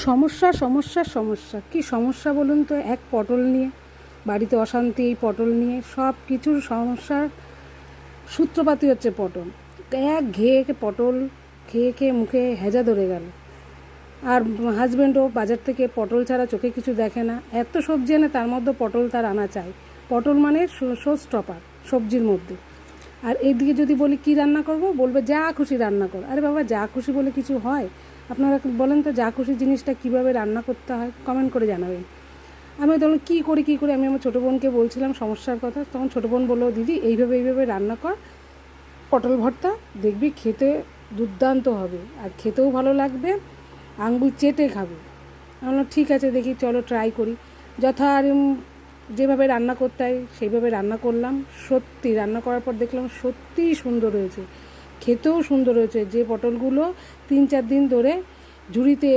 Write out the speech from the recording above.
সমস্যা সমস্যা সমস্যা কি সমস্যা বলুন তো। এক পটল নিয়ে বাড়িতে অশান্তি, এই পটল নিয়ে সব কিছুর সমস্যার সূত্রপাতই হচ্ছে পটল। এক ঘেয়ে পটল খেয়ে খেয়ে মুখে হেজা ধরে গেল। আর হাজব্যান্ডও বাজার থেকে পটল ছাড়া চোখে কিছু দেখে না, এত সবজি এনে তার মধ্যে পটল তার আনা চাই। পটল মানে শো স্টপার সবজির মধ্যে। আর এইদিকে যদি বলি কি রান্না করব, বলবে যা খুশি রান্না কর। আরে বাবা, যা খুশি বলে কিছু হয়? আপনারা বলেন তো, যা খুশি জিনিসটা কীভাবে রান্না করতে হয় কমেন্ট করে জানাবেন। আমি তখন কী করি আমি আমার ছোটো বোনকে বলছিলাম সমস্যার কথা। তখন ছোটো বোন বললো, দিদি এইভাবে রান্না কর পটল ভর্তা, দেখবি খেতে দুর্দান্ত হবে আর খেতেও ভালো লাগবে, আঙুল চেটে খাবে। আমি বললাম ঠিক আছে, দেখি চলো ট্রাই করি। যেভাবে রান্না করতে হয় সেইভাবে রান্না করলাম। সত্যি রান্না করার পর দেখলাম সত্যিই সুন্দর হয়েছে, খেতেও সুন্দর হয়েছে। যে পটলগুলো 3-4 দিন ধরে ঝুড়িতে